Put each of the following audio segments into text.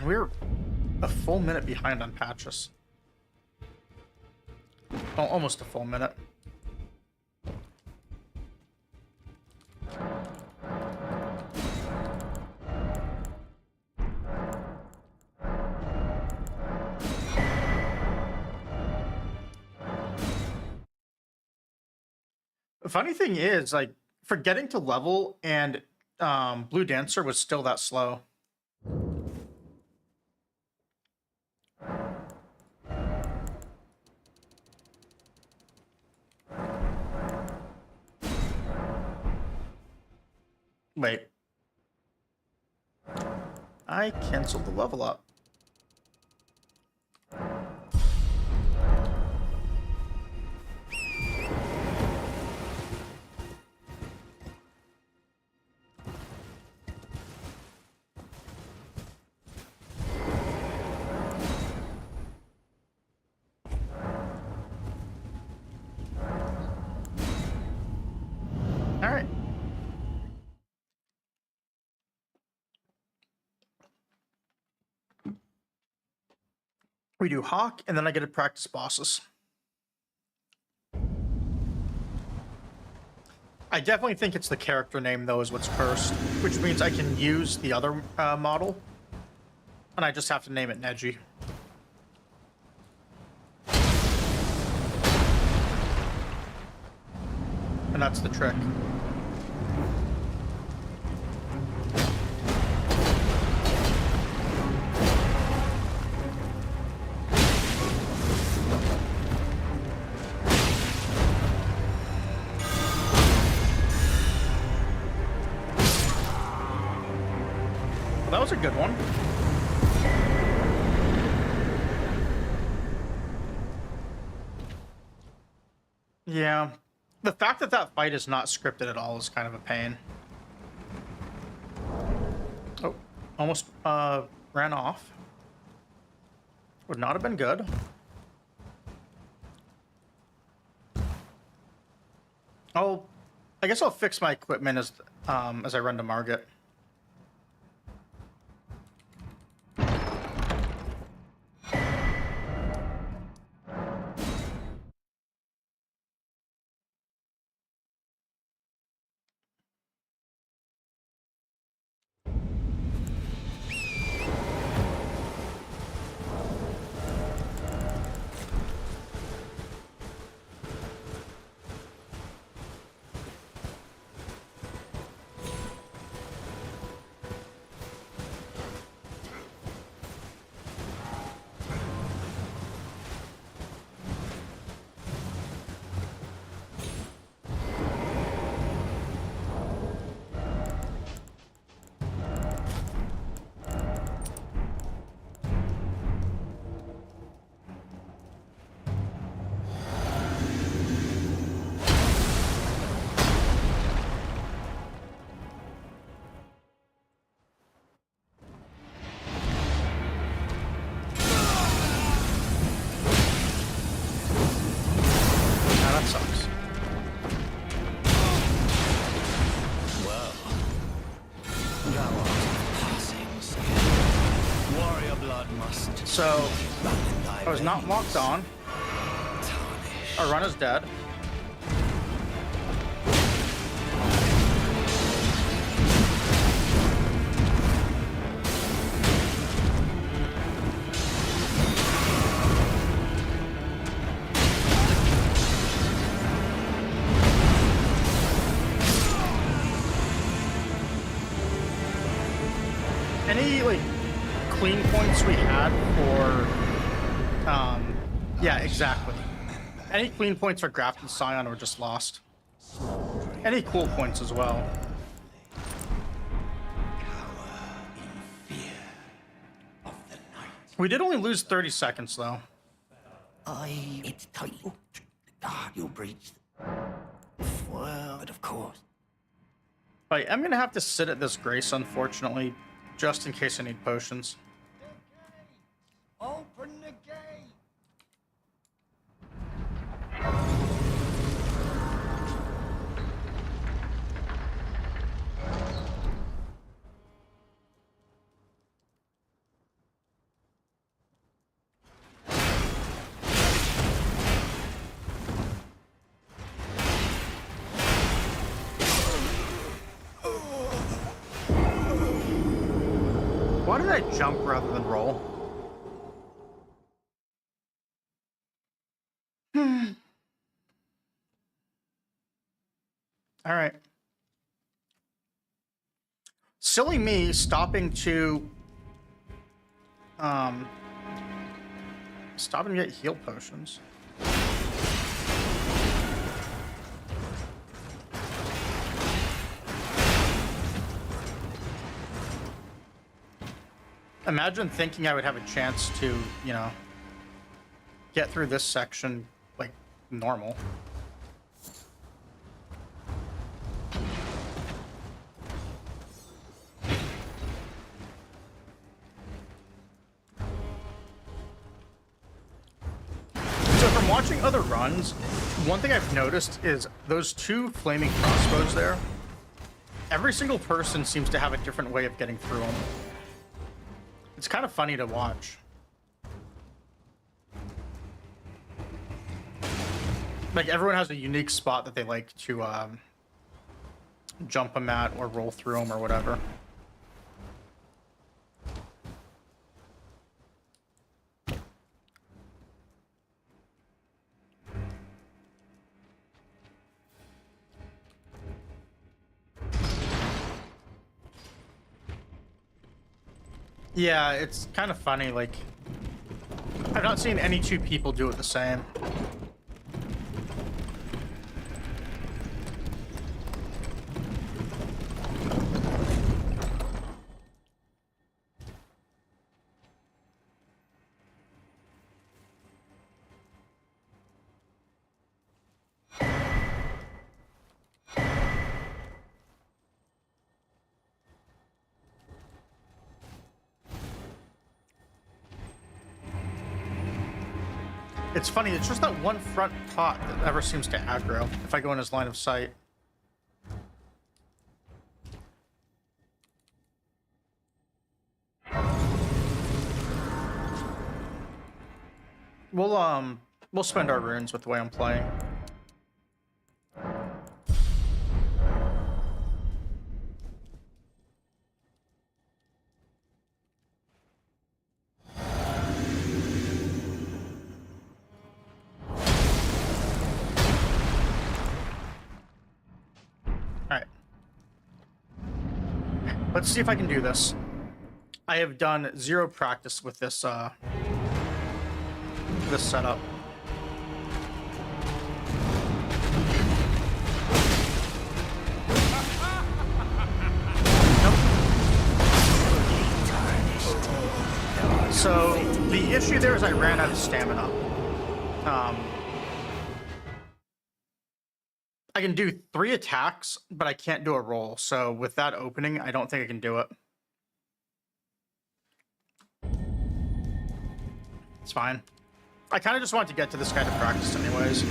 Man, we're a full minute behind on patches. Oh, almost a full minute. The funny thing is, like, for getting to level and Blue Dancer was still that slow. Wait. I canceled the level up. All right. We do Hawk, and then I get to practice bosses. I definitely think it's the character name, though, is what's cursed, which means I can use the other model, and I just have to name it Neji. And that's the trick. Well, that was a good one. Yeah. The fact that that fight is not scripted at all is kind of a pain. Oh, almost ran off. Would not have been good. Oh, I guess I'll fix my equipment as I run to Margit. That sucks. Well, that was passing skill. Warrior blood must. So, I was not locked on. Tarnished. Our run is dead. Any, like, clean points we had for, yeah, exactly. Any clean points for Graft and Scion were just lost. Any cool points as well. We did only lose 30 seconds, though. It's tight. God, you breached. Well, but of course. I am going to have to sit at this Grace, unfortunately, just in case I need potions. Open the gate. did I jump rather than roll? All right. Silly me stopping to get heal potions. Imagine thinking I would have a chance to, you know, get through this section like normal. So from watching other runs, one thing I've noticed is those two flaming crossbows there, every single person seems to have a different way of getting through them. It's kind of funny to watch. Like, everyone has a unique spot that they like to jump them at or roll through them or whatever. Yeah, it's kind of funny, like, I've not seen any two people do it the same. It's funny, it's just that one front pot that never seems to aggro if I go in his line of sight. We'll spend our runes with the way I'm playing. Alright. Let's see if I can do this. I have done zero practice with this this setup. So the issue there is I ran out of stamina. I can do 3 attacks, but I can't do a roll. So with that opening, I don't think I can do it. It's fine. I kind of just want to get to this guy to practice anyways.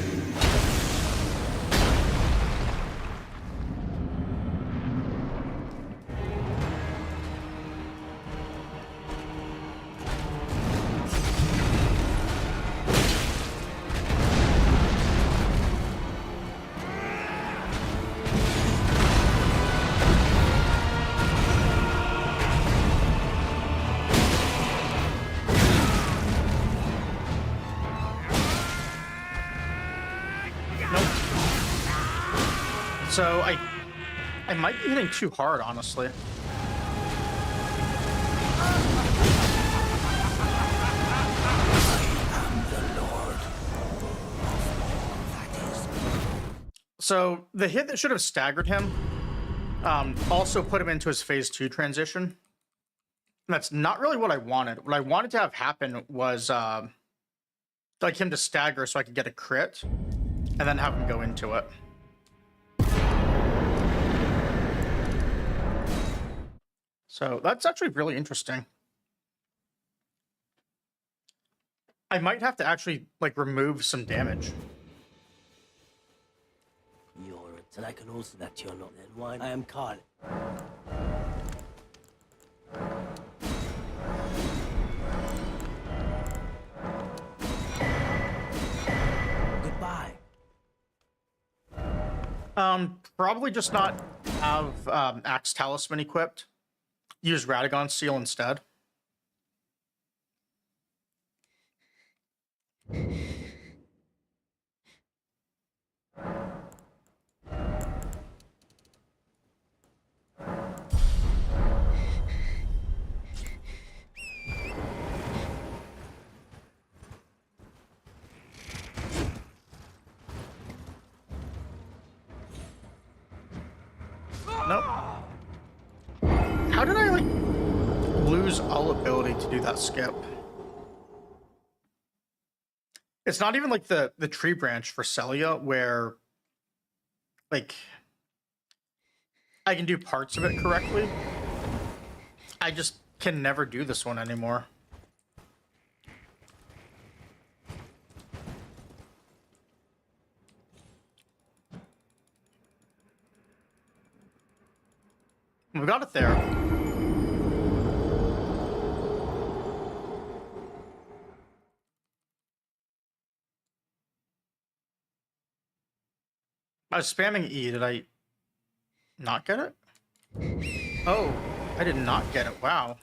So I might be hitting too hard, honestly. So the hit that should have staggered him also put him into his phase 2 transition. That's not really what I wanted. What I wanted to have happen was like him to stagger so I could get a crit and then have him go into it. So that's actually really interesting. I might have to actually like remove some damage. You're it, and I can also that you're not then. Why? I am Carl. Goodbye. Probably just not have Axe Talisman equipped. Use Radahn Seal instead. Nope. How did I, like, lose all ability to do that skip? It's not even like the tree branch for Celia where, like, I can do parts of it correctly. I just can never do this one anymore. We got it there. I was spamming E. Did I not get it? Oh, I did not get it. Wow.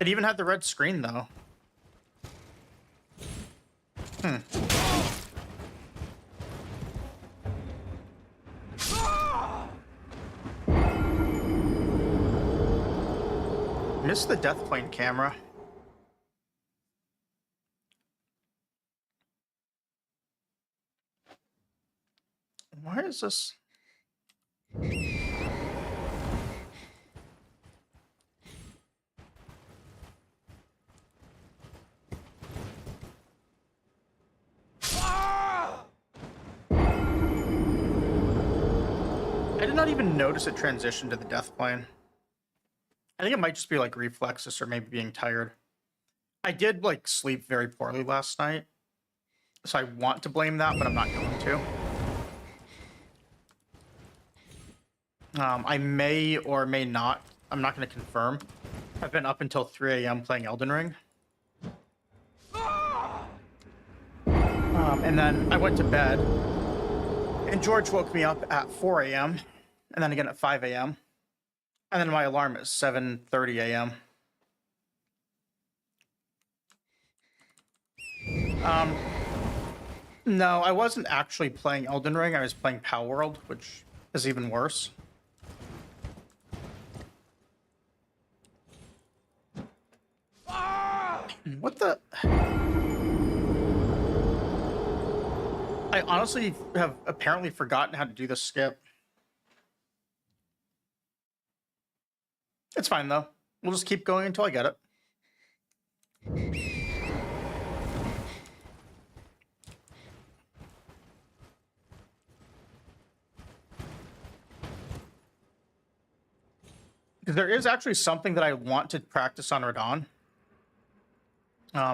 It even had the red screen, though. Missed the death plane camera. Why is this? I did not even notice it transitioned to the death plane. I think it might just be like reflexes or maybe being tired. I did like sleep very poorly last night, so I want to blame that, but I'm not going to. I may or may not. I'm not going to confirm. I've been up until 3 a.m. playing Elden Ring. And then I went to bed, and George woke me up at 4 a.m. and then again at 5 a.m. And then my alarm at 7:30 a.m. No, I wasn't actually playing Elden Ring. I was playing Pow World, which is even worse. What the? I honestly have apparently forgotten how to do the skip. It's fine, though. We'll just keep going until I get it. There is actually something that I want to practice on Radahn.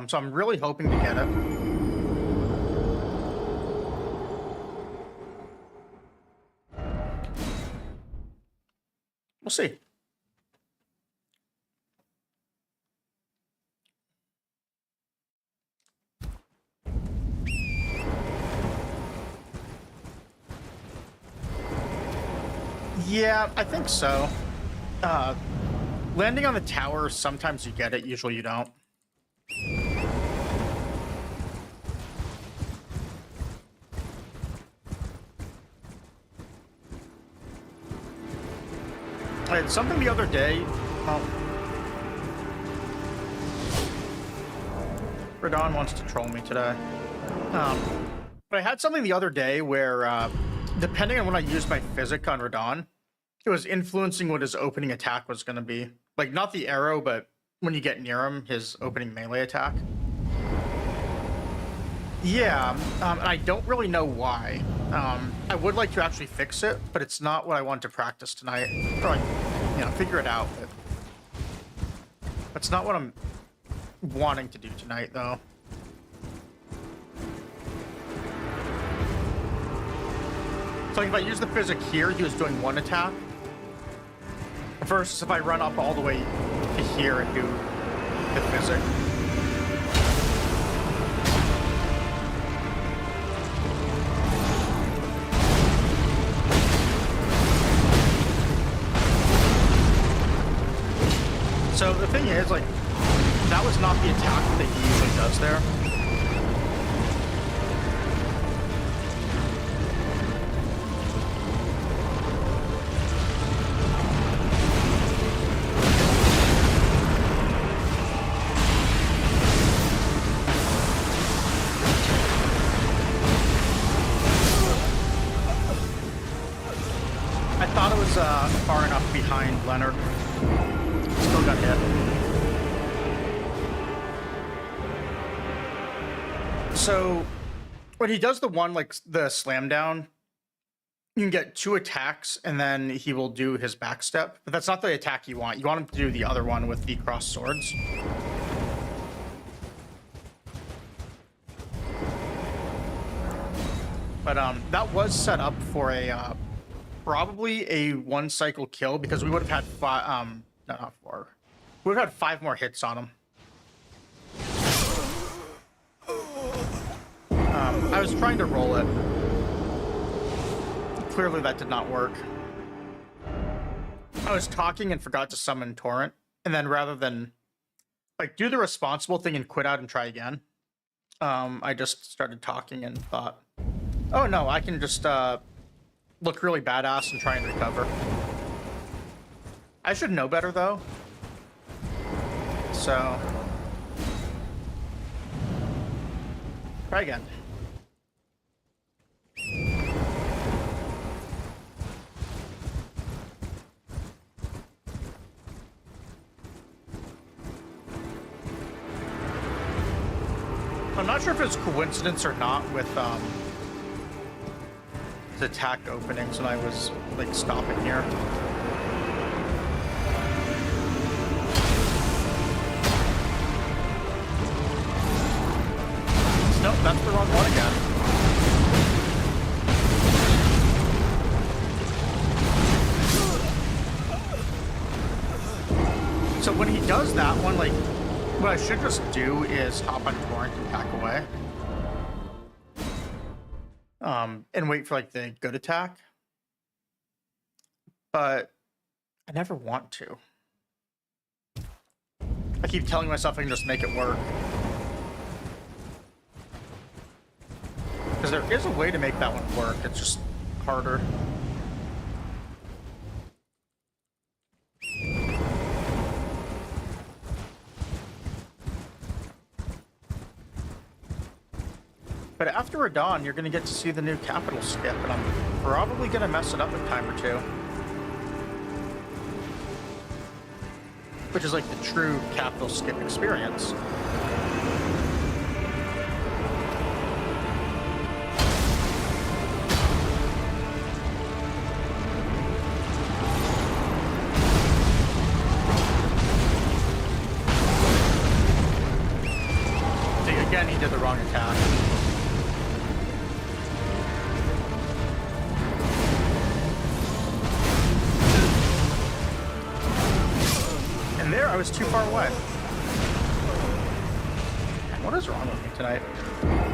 So I'm really hoping to get it. We'll see. Yeah, I think so. Landing on the tower, sometimes you get it, usually you don't. I had something the other day. Radahn wants to troll me today. But I had something the other day where, depending on when I used my physic on Radahn, it was influencing what his opening attack was going to be. Like, not the arrow, but when you get near him, his opening melee attack. Yeah, and I don't really know why. I would like to actually fix it, but it's not what I want to practice tonight. Or, like, you know, figure it out. But that's not what I'm wanting to do tonight, though. So if I use the physic here, he was doing one attack. Versus if I run up all the way to here and do the physic. So the thing is, like, that was not the attack that he usually does there. thought it was far enough behind Leonard. Still got hit. So when he does the one, like the slam down, you can get 2 attacks and then he will do his back step. But that's not the attack you want. You want him to do the other one with the crossed swords. But that was set up for a probably a 1 cycle kill because we would have had 5. No, not 4. We would have had 5 more hits on him. I was trying to roll it. Clearly that did not work. I was talking and forgot to summon Torrent, and then rather than like do the responsible thing and quit out and try again, I just started talking and thought, oh no, I can just look really badass and try and recover. I should know better though. So try again. I'm not sure if it's coincidence or not with the attack openings when I was like stopping here. Nope, that's the wrong one again. So when he does that one, like, what I should just do is hop on Torrent and back away. And wait for like the good attack. But I never want to. I keep telling myself I can just make it work. Because there is a way to make that one work, it's just harder. But after Radahn, you're going to get to see the new capital skip, and I'm probably going to mess it up a time or two. Which is like the true capital skip experience. See, again, he did the wrong attack. There, I was too far away. What is wrong with me tonight?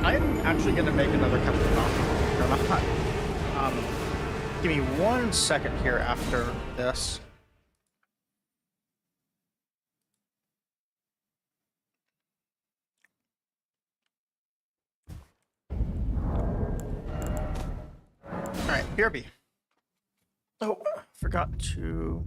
I'm actually going to make another cup of coffee. Or not. Give me 1 second here after this. All right, BRB. Oh, forgot to...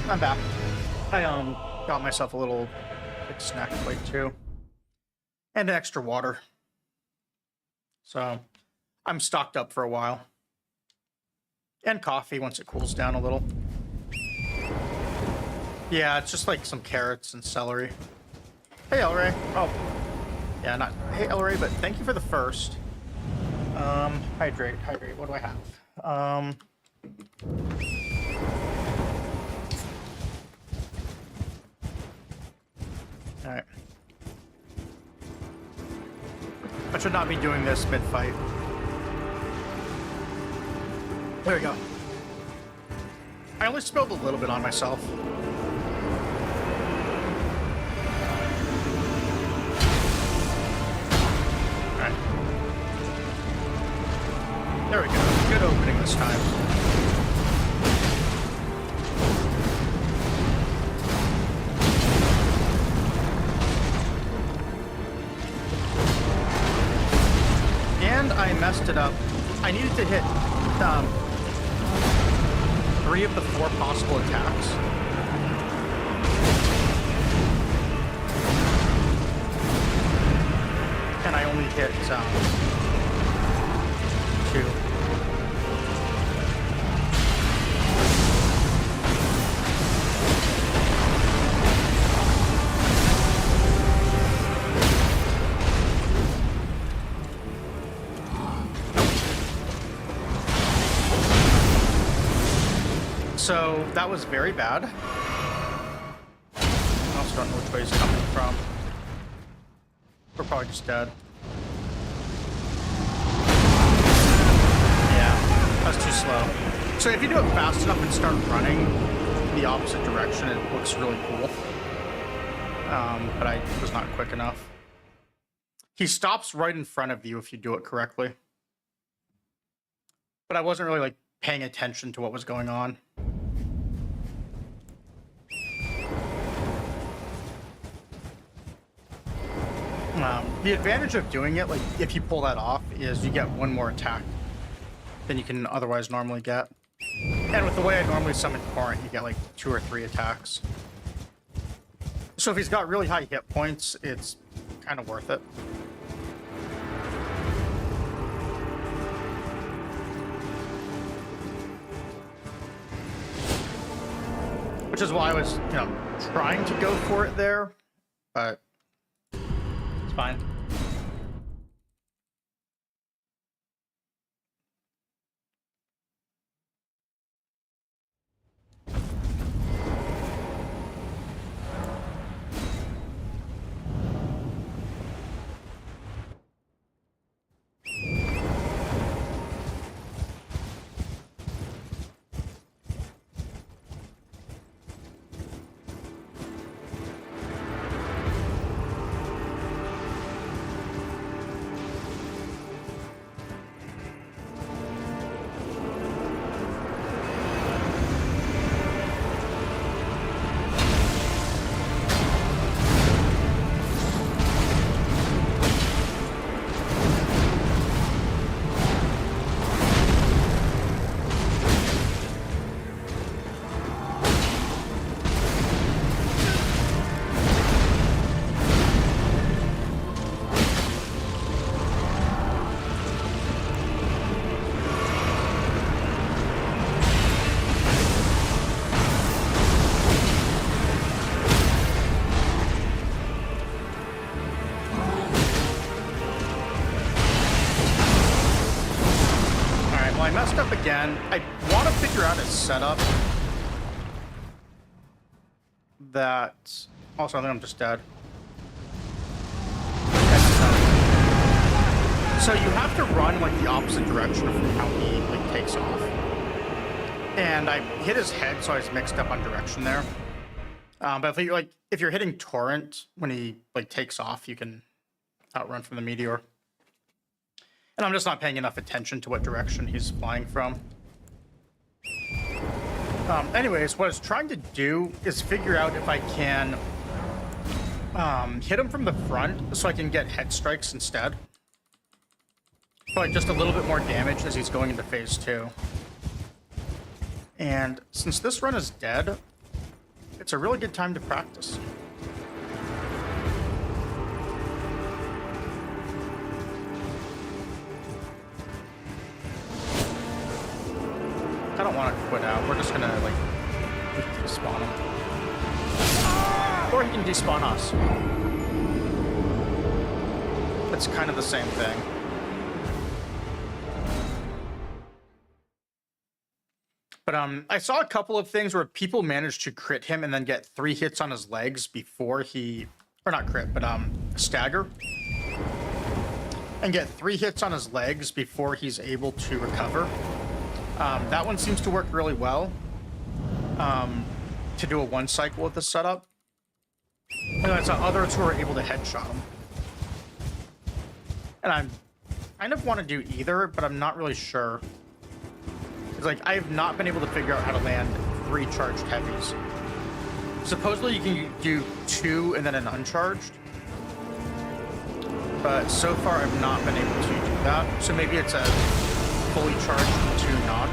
I'm back. I got myself a little like, snack plate too, and extra water. So I'm stocked up for a while, and coffee once it cools down a little. Yeah, it's just like some carrots and celery. Hey, Elray. Oh, yeah, not hey Elray, but thank you for the first. Hydrate. What do I have? All right. I should not be doing this mid-fight. There we go. I only spilled a little bit on myself. Alright. There we go. Good opening this time. And I messed it up. I needed to hit 3 of the 4 possible attacks. And I only hit 2. So that was very bad. I also don't know which way he's coming from. We're probably just dead. Yeah, that's too slow. So if you do it fast enough and start running the opposite direction, it looks really cool. But I was not quick enough. He stops right in front of you if you do it correctly. But I wasn't really like paying attention to what was going on. The advantage of doing it, like if you pull that off, is you get 1 more attack than you can otherwise normally get. And with the way I normally summon Torrent, you get like 2 or 3 attacks. So if he's got really high hit points, it's kind of worth it. Which is why I was, trying to go for it there, but it's fine. Again, I want to figure out a setup that... Also, I think I'm just dead. So you have to run like the opposite direction from how he like takes off. And I hit his head, so I was mixed up on direction there. But if you're hitting Torrent when he like takes off, you can outrun from the meteor. And I'm just not paying enough attention to what direction he's flying from. Anyways, what I was trying to do is figure out if I can hit him from the front so I can get head strikes instead. Like just a little bit more damage as he's going into phase 2. And since this run is dead, it's a really good time to practice. I don't want to quit out. We're just gonna like despawn him, or he can despawn us. It's kind of the same thing. But I saw a couple of things where people managed to crit him and then get 3 hits on his legs before he, or not crit, but stagger, and get 3 hits on his legs before he's able to recover. That one seems to work really well to do a 1 cycle with this setup. And I saw others who are able to headshot him. And I kind of want to do either, but I'm not really sure. It's like, I have not been able to figure out how to land 3 charged heavies. Supposedly you can do 2 and then an uncharged. But so far I've not been able to do that. So maybe it's a fully charged and 2 non.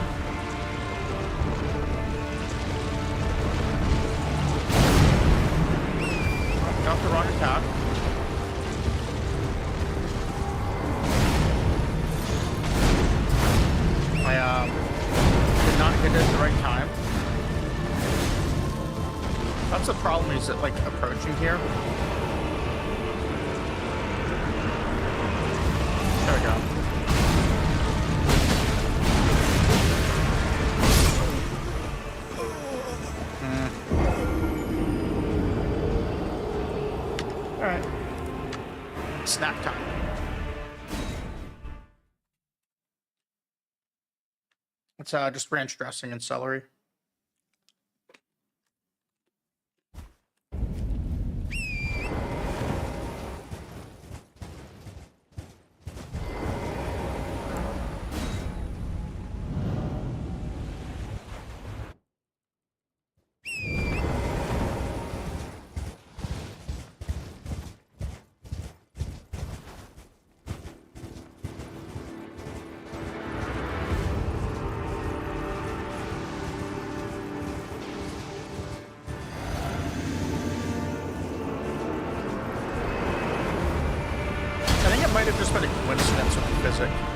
Got the wrong attack. I did not hit it at the right time. That's the problem, is it like approaching here? There we go. Alright. Snack time. It's just ranch dressing and celery. Might have just been a coincidence with the physics.